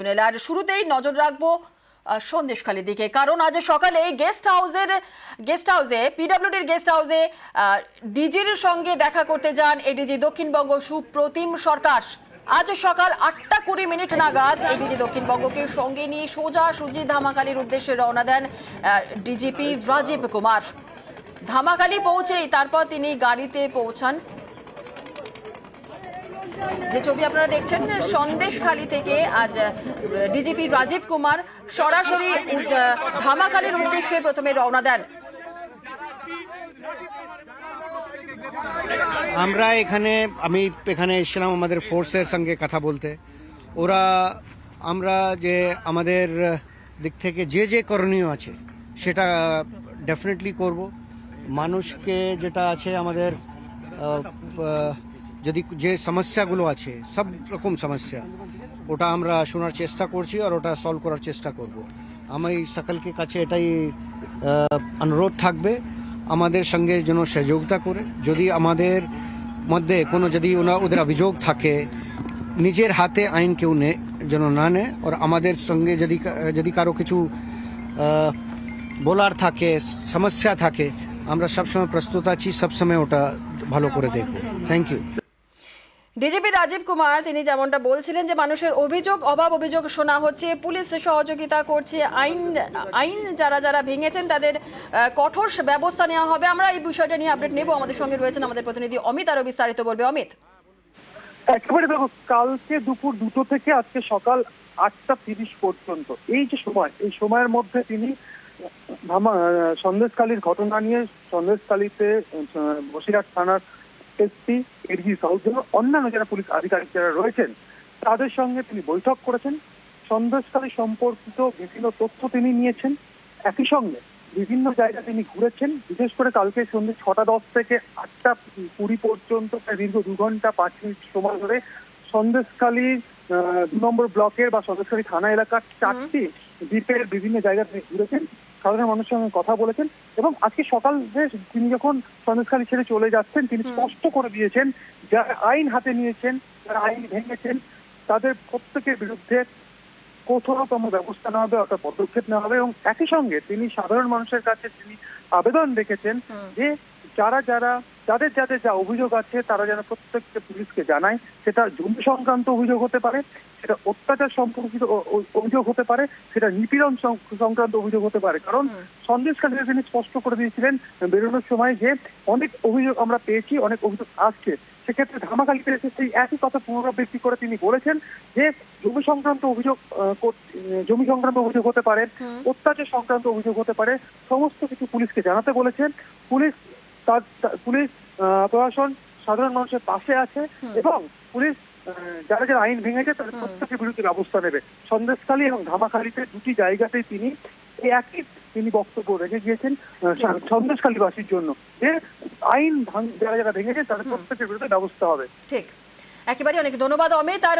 আর শুরুতেই নজর রাখবো সন্দেশখালীর দিকে, কারণ আজ সকালে গেস্ট হাউসে পিডব্লিউডির গেস্ট হাউসে ডিজির সঙ্গে দেখা করতে যান এডিজি দক্ষিণবঙ্গ সুপ্রতিম সরকার। আজ সকাল 8:20 নাগাদ এডিজি দক্ষিণবঙ্গকে সঙ্গে নিয়ে সোজাসুজি ধামাখালির উদ্দেশ্যে রওনা দেন ডিজিপি রাজীব কুমার। ধামাখালি পৌঁছেই তারপর তিনি গাড়িতে পৌঁছান। যে ছবি আপনারা দেখছেন, সন্দেশখালী থেকে আজ ডিজিপি রাজীব কুমার সরাসরি ধামাখালির উদ্দেশ্যে প্রথমে রওনা দেন। আমি এখানে এসেছিলাম আমাদের ফোর্সের সঙ্গে কথা বলতে। আমরা যে আমাদের দিক থেকে যে করণীয় আছে সেটা ডেফিনেটলি করব। মানুষকে যেটা আছে আমাদের যদি যে সমস্যাগুলো আছে সব রকম সমস্যা ওটা আমরা শোনার চেষ্টা করছি আর ওটা সলভ করার চেষ্টা করব। আমি সকলকে কাছে এটাই অনুরোধ থাকবে আমাদের সঙ্গে যেন সহযোগিতা করে, যদি আমাদের মধ্যে কোনো যদি ওদের অভিযোগ থাকে নিজের হাতে আইন কেউ যেন না নেয়। আর আমাদের সঙ্গে যদি কারো কিছু বলার থাকে, সমস্যা থাকে, আমরা সবসময় প্রস্তুত আছি, সবসময় ওটা ভালো করে দেখব। Thank you. DGP Rajeev Kumar তিনি যেমনটা বলছিলেন যে মানুষের অভিযোগ শোনা হচ্ছে, পুলিশ সহযোগিতা করছে, আইন যারা ভেঙেছেন তাদের কঠোর ব্যবস্থা নেওয়া হবে। আমরা এই বিষয়টা নিয়ে আপডেট নেব। আমাদের সঙ্গে রয়েছেন আমাদের প্রতিনিধি অমিত, আরো বিস্তারিত বলবে অমিত। একেবারে দেখো, কালকে দুপুর 2টো থেকে আজকে সকাল 8:30 পর্যন্ত এই যে সময়, এই সময়ের মধ্যে তিনি সন্দেশখালীর ঘটনা নিয়ে সন্দেশখালীতে বসিরহাট থানার এসপি, এডিজি সাউথ জোন, অন্যান্য যারা পুলিশ আধিকারিক যারা রয়েছেন তাদের সঙ্গে তিনি বৈঠক করেছেন। সন্দেশখালী সম্পর্কিত বিভিন্ন তথ্য তিনি নিয়েছেন। একই সঙ্গে বিভিন্ন জায়গা তিনি ঘুরেছেন। বিশেষ করে কালকে সন্ধ্যে 6:10 থেকে 8:20 পর্যন্ত দীর্ঘ 2 ঘন্টা 5 মিনিট সময় ধরে সন্দেশখালী 2 নম্বর ব্লকের বা সন্দেশখালী থানা এলাকার 4টি দ্বীপের বিভিন্ন জায়গা তিনি ঘুরেছেন, সাধারণ মানুষের সঙ্গে কথা বলেছেন। এবং আজকে সকাল তিনি যখন সন্দেশখালী ছেড়ে চলে যাচ্ছেন তিনি স্পষ্ট করে দিয়েছেন যারা আইন হাতে নিয়েছেন, যারা আইন ভেঙেছেন তাদের প্রত্যেকের বিরুদ্ধে কঠোরতম ব্যবস্থা নেওয়া হবে, অর্থাৎ পদক্ষেপ নেওয়া হবে। এবং একই সঙ্গে তিনি সাধারণ মানুষের কাছে তিনি আবেদন রেখেছেন যে যাদের যা অভিযোগ আছে তারা যেন প্রত্যেককে পুলিশকে জানায়। সেটা জমি সংক্রান্ত অভিযোগ হতে পারে, সেটা অত্যাচার সম্পর্কিত অভিযোগ হতে পারে, সেটা নিপীড়ন সংক্রান্ত অভিযোগ হতে পারে। কারণ সন্দেশখালীতে তিনি স্পষ্ট করে দিয়েছিলেন বেরোনোর সময় যে অনেক অভিযোগ আমরা পেয়েছি, অনেক অভিযোগ আসছে। সেক্ষেত্রে ধামাখালীতে এসে সেই একই কথা পুনরাবৃত্তি করে তিনি বলেছেন যে জমি সংক্রান্ত অভিযোগ হতে পারে, অত্যাচার সংক্রান্ত অভিযোগ হতে পারে, সমস্ত কিছু পুলিশকে জানাতে বলেছেন। পুলিশ প্রশাসন সাধারণ মানুষের পাশে আছে এবং পুলিশ যারা আইন ভেঙেছে তাদের প্রত্যেকের বিরুদ্ধে ব্যবস্থা নেবে। সন্দেশখালী এবং ধামাখালীতে দুটি জায়গাতেই তিনি বক্তব্য রেখে গিয়েছেন সন্দেশখালীবাসীর জন্য যে আইন যারা ভেঙেছে তাদের প্রত্যেকের বিরুদ্ধে ব্যবস্থা হবে। ঠিক, একেবারে অনেক ধন্যবাদ অমিত। আর